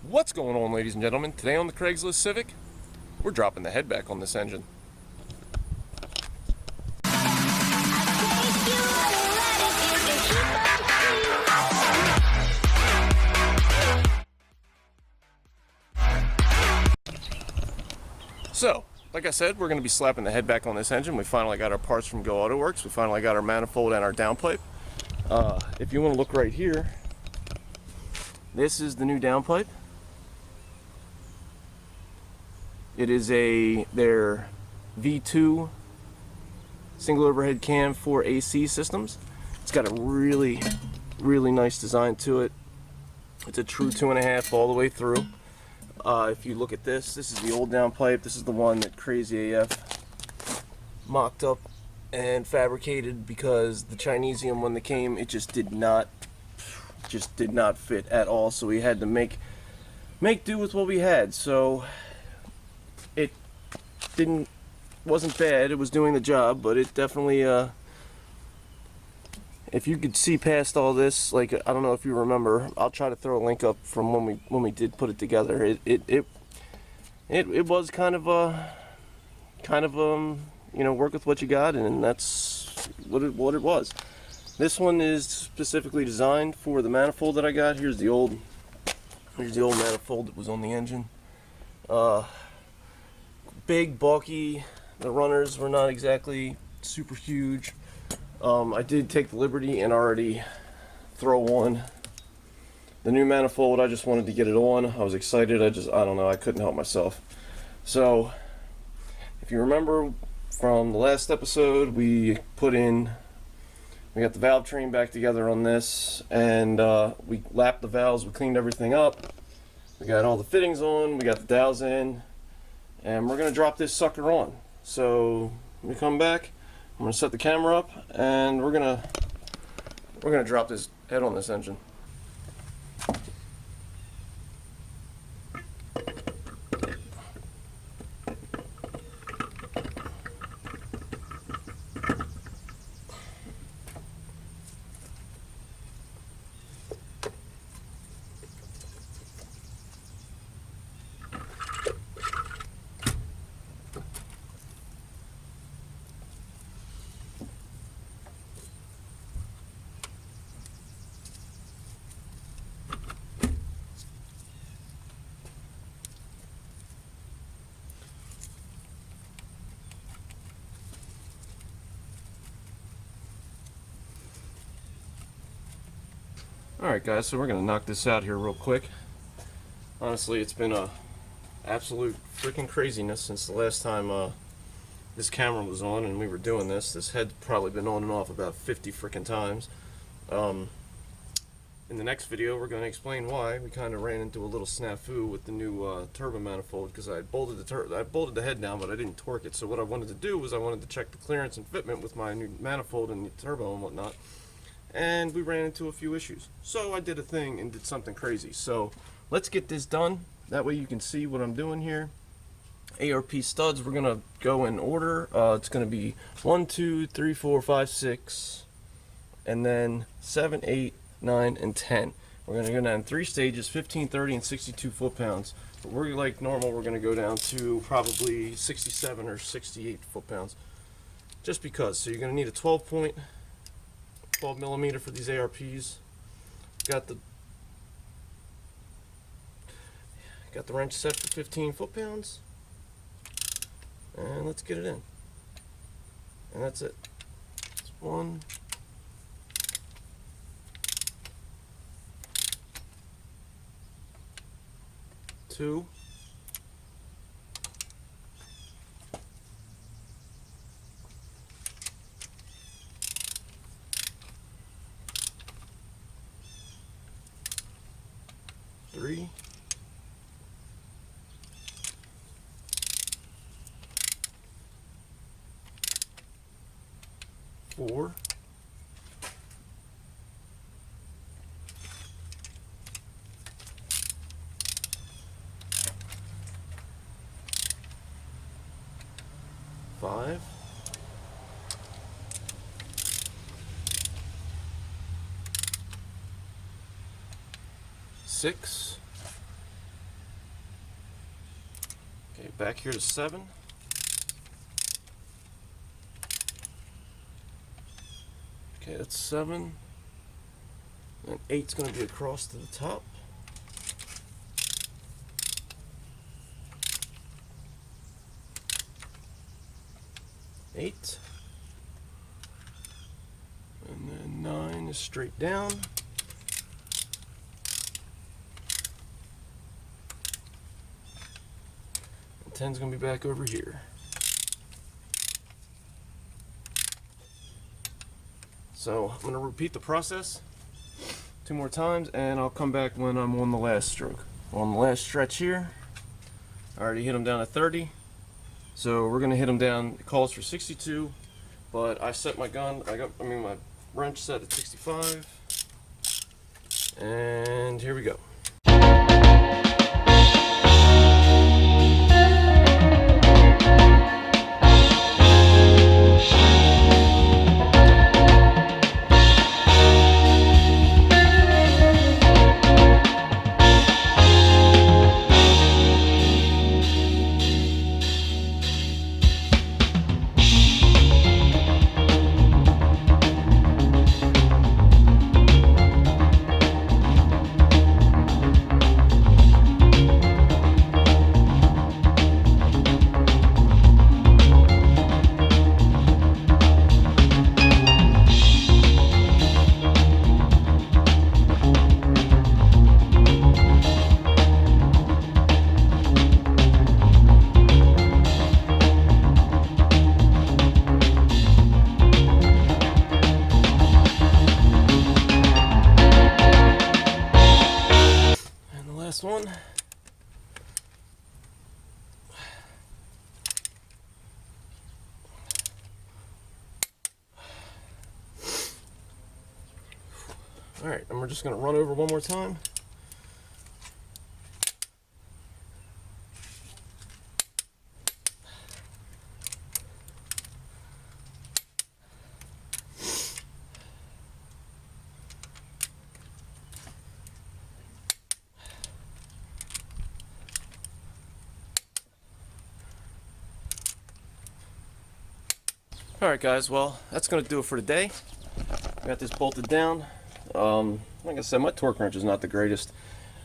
What's going on, ladies and gentlemen? Today on the Craigslist Civic, we're dropping the head back on this engine. So, like I said, we're going to be slapping the head back on this engine. We finally got our parts from Go Auto Works. We finally got our manifold and our downpipe. If you want to look right here, this is the new downpipe. It is their V2 single overhead cam for AC systems. It's got a really nice design to it. It's a true 2.5 all the way through. If you look at this is the old downpipe. This is the one that Crazy AF mocked up and fabricated because the Chinesium, when they came, it just did not fit at all. So we had to make do with what we had. So it wasn't bad. It was doing the job, but it definitely if you could see past all this, like, I don't know if you remember, I'll try to throw a link up from when we did put it together. It was kind of you know, work with what you got, and that's what it was. This one is specifically designed for the manifold that I got. Here's the old manifold that was on the engine. Big, bulky. The runners were not exactly super huge. I did take the liberty and already throw on the new manifold. I just wanted to get it on. I was excited. I don't know, I couldn't help myself. So if you remember from the last episode, we got the valve train back together on this, and we lapped the valves, we cleaned everything up, we got all the fittings on, we got the dowels in, and we're gonna drop this sucker on. So when we come back, I'm gonna set the camera up, and we're gonna drop this head on this engine. Alright guys, so we're going to knock this out here real quick. Honestly, it's been a absolute freaking craziness since the last time this camera was on and we were doing this. This head's probably been on and off about 50 freaking times. In the next video, we're going to explain why we kind of ran into a little snafu with the new turbo manifold, because I bolted the head down, but I didn't torque it. So what I wanted to do was I wanted to check the clearance and fitment with my new manifold and the turbo and whatnot. And we ran into a few issues. So I did a thing and did something crazy. So let's get this done. That way you can see what I'm doing here. ARP studs, we're gonna go in order. It's gonna be 1, 2, 3, 4, 5, 6, and then 7, 8, 9, and 10. We're gonna go down in 3 stages, 15, 30, and 62 foot-pounds. But we're like normal, we're gonna go down to probably 67 or 68 foot-pounds. Just because. So you're gonna need a 12 millimeter for these ARPs. Got the wrench set for 15 foot-pounds, and let's get it in. And that's it. It's 1, 2, 3, 4, 5, 6, Okay, back here to 7. Okay, that's 7. And 8's going to be across to the top. Eight. And then 9 is straight down. And 10's going to be back over here. So I'm going to repeat the process 2 more times, and I'll come back when I'm on the last stroke. On the last stretch here, I already hit them down at 30. So we're going to hit them down. It calls for 62, but I set my gun, my wrench set at 65. And here we go. Last one. All right, and we're just going to run over one more time. Alright guys, well, that's going to do it for today. Got this bolted down. Like I said, my torque wrench is not the greatest.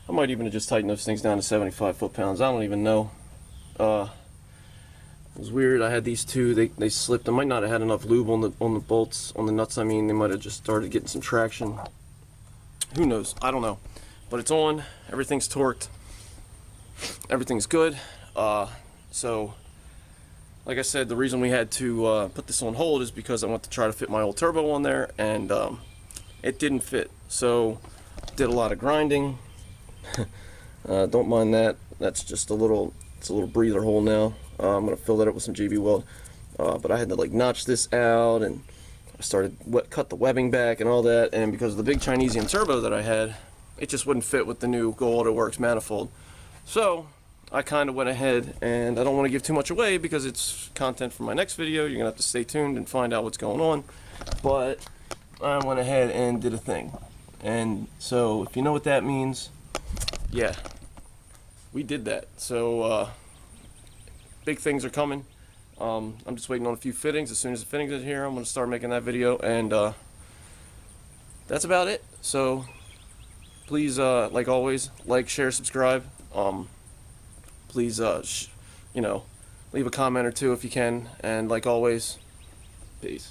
I might even have just tightened those things down to 75 foot-pounds. I don't even know. It was weird. I had these two. They slipped. I might not have had enough lube on the bolts, on the nuts. I mean, they might have just started getting some traction. Who knows? I don't know. But it's on. Everything's torqued. Everything's good. So, like I said, the reason we had to put this on hold is because I want to try to fit my old turbo on there, and it didn't fit. So, did a lot of grinding. Don't mind that. That's just a little. It's a little breather hole now. I'm gonna fill that up with some GB weld. But I had to like notch this out, and I started cut the webbing back and all that. And because of the big Chinesium turbo that I had, it just wouldn't fit with the new Go Auto Works manifold. So I kind of went ahead, and I don't want to give too much away because it's content for my next video. You're gonna have to stay tuned and find out what's going on. But I went ahead and did a thing. And so if you know what that means, yeah, we did that. So big things are coming. I'm just waiting on a few fittings. As soon as the fittings are here, I'm going to start making that video, and that's about it. So please, like always, like, share, subscribe. Please, leave a comment or two if you can, and like always, peace.